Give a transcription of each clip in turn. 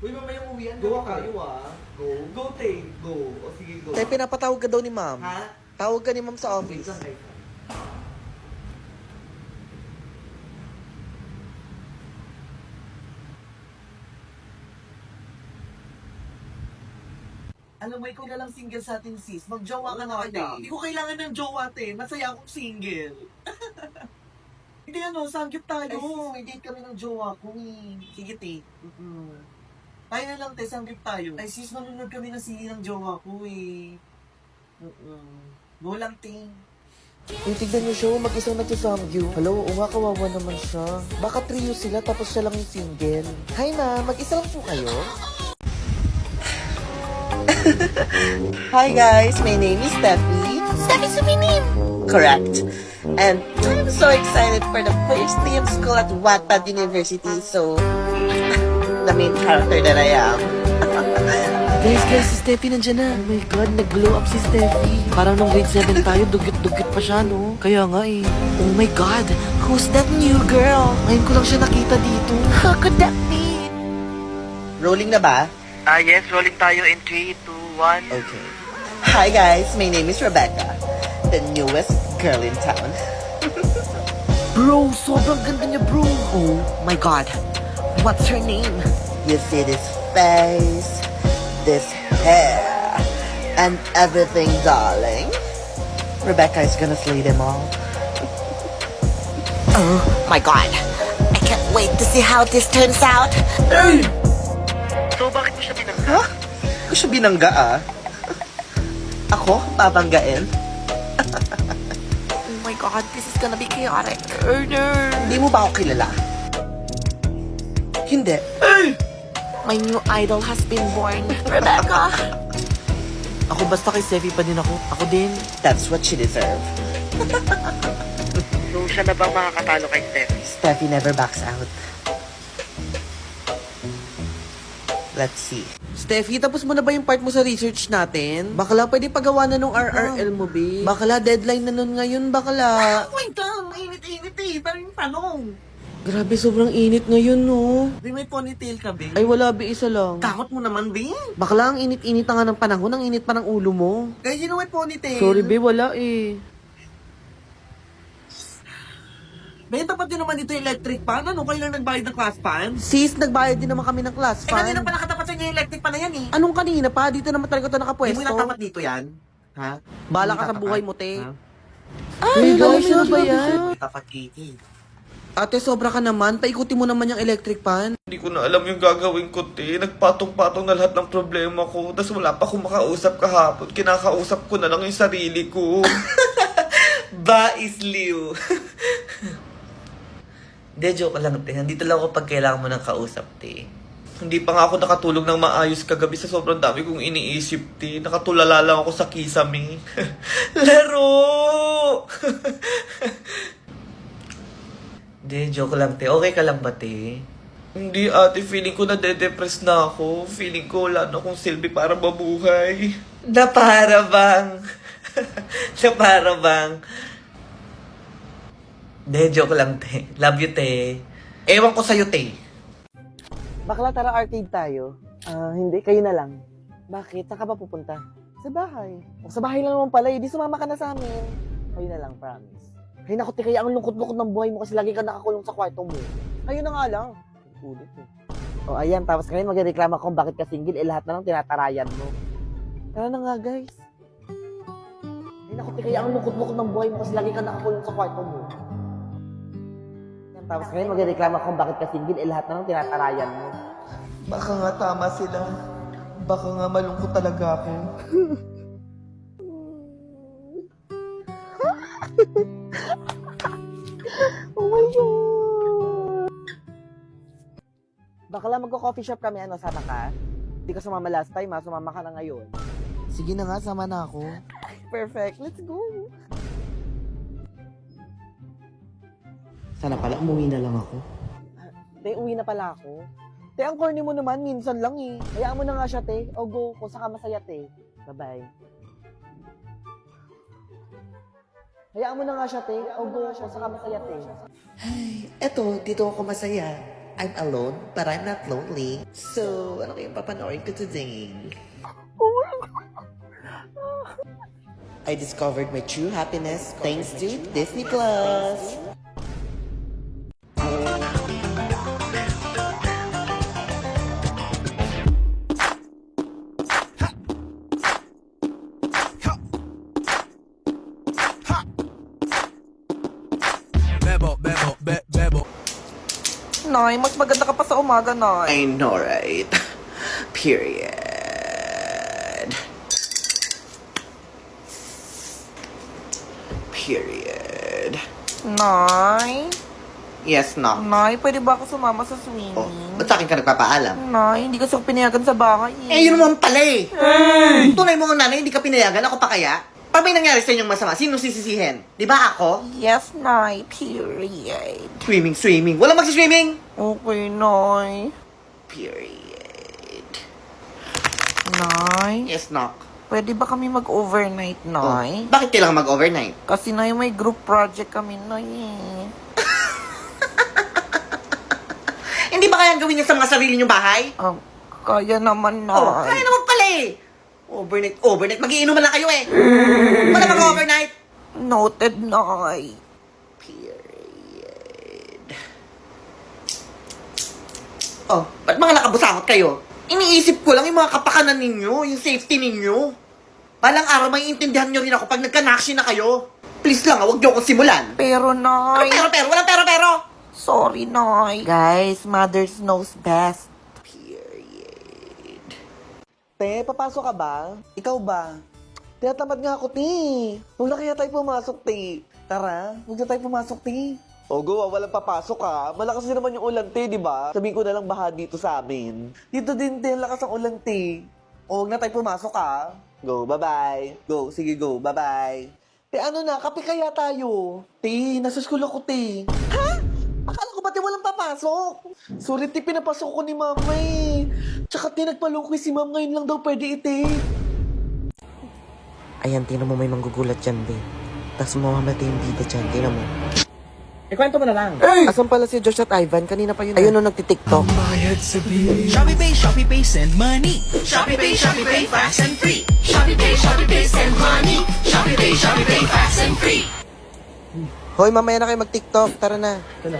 Uy, mamayang uwian. Go Go kayo Go. Go, Tay. Go. O sige, go. Tay, pinapatawag ka daw ni ma'am. Ha? Tawag ka ni ma'am sa office. Alam mo, ikaw na lang single sa atin, sis. Mag-jowa ka na Oo, kaya. Tay. Hindi ko kailangan ng jowa, te. Masaya akong single. Hindi sanggip tayo. Ay, sis, may date kami ng jowa ko eh. Sige, te. Tayo na lang, te. Sanggip tayo. Ay, sis, manunod kami ng sili ng jowa ko, eh. Go lang, te. Yung tignan niyo siya, mag-isang nagsasamgyu. Hello, oo nga, kawawa naman siya. Baka trio sila tapos siya lang yung single. Hi na, mag-isa lang po kayo? Hi guys, my name is Steffi. Steffi's my name. Correct. And I'm so excited for the first day of school at Wattpad University. So, the main character that I am. Guys, si Steffi nandiyan na. Oh my God, nag-glow up si Steffi. Parang nung grade 7 tayo, dugyot-dugyot pa siya, no? Kaya nga eh. Oh my God, who's that new girl? Ngayon ko lang siya nakita dito. How could that be? Rolling na ba? Yes, rolling tayo in 3, 2, 1. Okay. Hi guys, my name is Rebecca, the newest girl in town. Bro, sobrang ganda niya, bro. Oh my God, what's her name? You see this face, this hair, and everything, darling. Rebecca is gonna slay them all. Oh my God, I can't wait to see how this turns out. Hey! So, bakit mo siya binangga? Ha? Ko siya binangga ah. Ako? Babanggain? Oh my God, this is gonna be chaotic. Hindi mo ba ako kilala? Hindi. My new idol has been born. Rebecca! Ako basta kay Steffi pa din ako. Ako din. That's what she deserve. So, siya na bang makakatalo kay Steph? Steffi never backs out. Let's see. Steffi, tapos mo na ba yung part mo sa research natin? Bakla, pwede pagawa na nung RRL mo, B. Bakla, deadline na nun ngayon, bakla. Wait lang, init-init eh. Parang tanong. Grabe, sobrang init ngayon, no? Di may ponytail ka, be? Ay, wala, B, isa lang. Takot mo naman, be. Bakla, ang init-init na nga ng panahon, ang init pa ng ulo mo. Guys, you know may ponytail? Sorry, B, wala eh. Be, tapat din naman dito yung electric fan. Ano, kayo lang nagbayad ng class fan? Sis, nagbayad din naman kami ng class Eh, fund. kanina pa nakatapat sa inyo yung electric fan na yan eh. Anong kanina pa? Dito naman talaga ito Hindi nakapwesto. mo natapat dito yan? Ha? Bala Hindi ka sa tatapat? buhay mo, te. Ha? Ay, guys, ano ba yan? Tapat kiki. Ate, sobra ka naman. Paikuti mo naman yung electric pan. Hindi ko na alam yung gagawin ko, te. Nagpatong-patong na lahat ng problema ko. Tapos wala pa akong makausap kahapon. Kinakausap ko na lang yung sarili ko. Ba is liw. Hindi, joke lang, te. Nandito lang ako pag kailangan mo ng kausap, te. Hindi pa nga ako nakatulog ng maayos kagabi sa sobrang dami kong iniisip, te. Nakatulala lang ako sa kisame. Laro! Hindi, joke lang, te. Okay ka lang ba, te? Hindi, ate. Feeling ko nade-depress na ako. Feeling ko wala na akong silbi para mabuhay. Na para bang? Na para bang? Hindi, joke lang, te. Love you, te. Ewan ko sa'yo, te. Bakla, tara arcade tayo. Hindi. Kayo na lang. Bakit? Saan ka ba pupunta? Sa bahay. O, sa bahay lang naman pala. Di sumama ka na sa amin. Kayo na lang, promise. Ay, naku, te. Kaya ang lungkot-lungkot ng buhay mo kasi lagi ka nakakulong sa kwarto mo. Kayo na nga lang. Ulit, eh. O, ayan. Tapos ngayon magreklama kung bakit ka single. Lahat na lang tinatarayan mo. Tara na nga, guys. Ay, naku, te. Kaya ang lungkot-lungkot ng buhay mo kasi lagi ka nakakulong sa kwarto mo. Tapos ngayon magreklamo kung bakit ka single, lahat na lang tinatarayan mo. Baka nga tama sila. Baka nga malungkot talaga ako. Oh my God! Bakla, magko-coffee shop kami, ano, sama ka? Hindi ka sumama last time, ha? Sumama ka na ngayon. Sige na nga, sama na ako. Perfect, let's go! Sana pala, umuwi na lang ako. Te, uwi na pala ako. Te, ang corny mo naman, minsan lang eh. Hayaan mo na nga siya, te. O go, kung saka masaya, te. Bye-bye. Hayaan mo na nga siya, te. O go, kung saka masaya, te. Ay, eto, dito ako masaya. I'm alone, but I'm not lonely. So, ano kayong papanoorin ko today? I discovered my true happiness thanks to Disney Plus. Nay, mas maganda ka pa sa umaga, Nay. I know, right? Period. Period. Nay? Yes, no. Nay, pwede ba ako sumama sa swimming? Oh, ba't sa akin ka nagpapaalam? Nay, hindi kasi ako pinayagan sa bahay. Eh, yun naman pala eh. Tunay mo nga nanay, hindi ka pinayagan. Ako pa kaya? Pag may nangyari sa inyong masama, sino sisisihin? Di ba ako? Yes, Nay. Period. Swimming. Walang magsiswimming! Okay, Nay. Period. Nay, Yes, Nok. pwede ba kami mag-overnight, Nay? Bakit kailangan mag-overnight? Kasi, Nay, may group project kami, Nay. Hindi ba kayang gawin niya sa mga sarili niyong bahay? Kaya naman, Nay. Oh, kaya naman pala eh. Overnight. Magiinuman lang kayo eh. Wala mag-overnight. Noted, Nay. Period. Oh, ba't mga nakabusangot kayo? Iniisip ko lang yung mga kapakanan ninyo, yung safety ninyo. Balang araw may intindihan nyo rin ako pag nagka-naksyon na kayo. Please lang, huwag nyo akong simulan. Pero, Nay. Pero, walang pero. Sorry, Nay. Guys, mothers knows best. Period. Te, papasok ka ba? Ikaw ba? Tinatamad nga ako, te. Huwag na kaya tayo pumasok, te. Tara, huwag na tayo pumasok, te. O, go, walang papasok ha. Malakas din naman yung ulan, te, di ba? Sabihin ko na lang baha dito sa amin. Dito din, te, lakas ang ulan, te. O, huwag na tayo pumasok ha. Go, bye-bye. Go, sige, go, bye-bye. Te, ano na, kape kaya tayo? Te, nasa school ako, te. Ha? Akala ko ba, te, walang papasok? Sorry, te, pinapasok ko ni mama eh. Tsaka, te, nagpalukoy si ma'am ngayon lang daw pwede ite. Ayan, tinan mo may manggugulat dyan, babe. Tapos mamamatay yung bida dyan, tinan mo. Ikwento mo na lang. Asan pala si Josh at Ivan? Kanina pa yun. Ayun nung nagtitiktok. Shopee Pay, send money. Shopee Pay, fast and free. Shopee Pay, send money. Shopee Pay, fast and free. Hoy, mamaya na kayo mag-tiktok. Tara na. Ito na.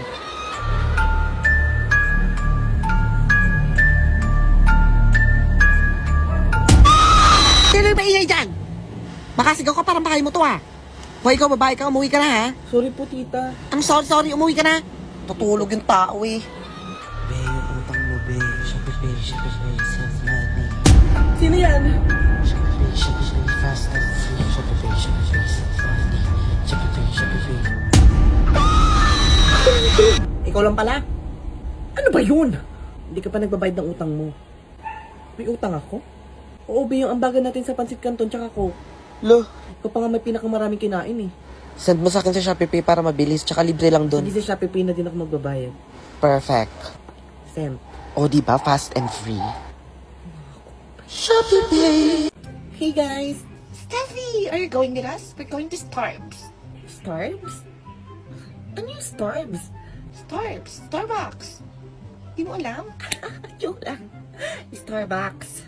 Sino yung maingay dyan? Makasigaw ka parang bahay mo to ah. Hoy, ikaw babae ka, umuwi ka na ha? Sorry po, tita. I'm sorry, umuwi ka na. Tutulog yung tao eh. Be, yung utang mo, be. Shopee Pay, send money. Sino yan? Shopee Pay, fast and free. Shopee Pay, send money. Shopee Pay. Ikaw lang pala? Ano ba yun? Hindi ka pa nagbabayad ng utang mo. May utang ako? Oo, be, yung ambagan natin sa Pansit Canton tsaka ko. Lo, Ikaw pa nga may pinakamaraming kinain eh. send mo sa akin sa Shopee Pay para mabilis. Tsaka libre lang dun. Hindi sa Shopee Pay na din ako magbabayad. Perfect. Send. O, diba? Fast and free. Shopee Pay. Hey guys! Steffi, are you going with us? We're going to Starbucks. Starbs? Ano yung Starbs? Starbucks. Di mo alam? Joke lang. Starbucks.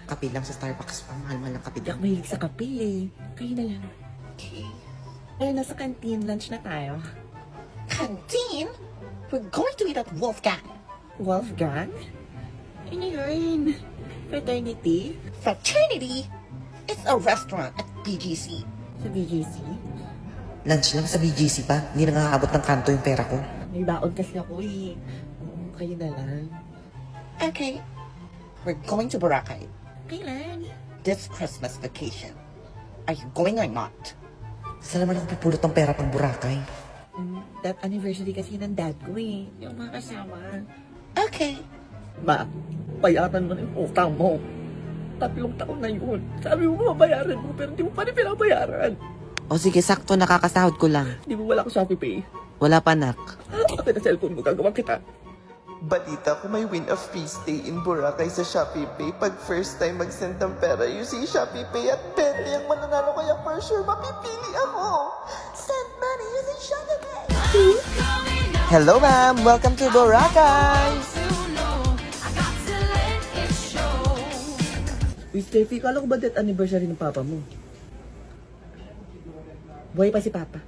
Kape lang sa Starbucks. Ang mahal-mahal ng kape Hindi doon. ako mahilig sa kape eh. Kayo na lang. Okay. Ay, nasa canteen. Lunch na tayo. Canteen? We're going to eat at Wolfgang. Wolfgang? Ano yun? Fraternity? Fraternity? It's a restaurant at BGC. Sa BGC? Lunch lang sa BGC pa. Hindi na nakakabot ng kanto yung pera ko. May baon kasi ako eh. Kayo na lang. Okay. We're going to Boracay Kailan? this Christmas vacation. Are you going or not? Saan naman ako pupulot ng pera pang Boracay? That anniversary kasi ng dad ko eh. Yung mga kasama. Okay. Ma, bayaran mo na yung utang mo. 3 taon na yun. Sabi mo mabayaran mo pero di mo pa rin pinabayaran. O sige, sakto nakakasahod ko lang. Di mo wala ko Shopee Pay. Wala pa, nak. Akin na cellphone mo, gagawa kita. Balita ko may win a free stay in Boracay sa Shopee Pay. Pag first time mag-send ng pera using Shopee Pay at 20 ang mananalo kaya for sure mapipili ako. Send money using Shopee Pay. Coming up. Hello ma'am, welcome to Boracay! Uy, Steffi, kala ko ba death anniversary ng papa mo? Buhay pa si papa.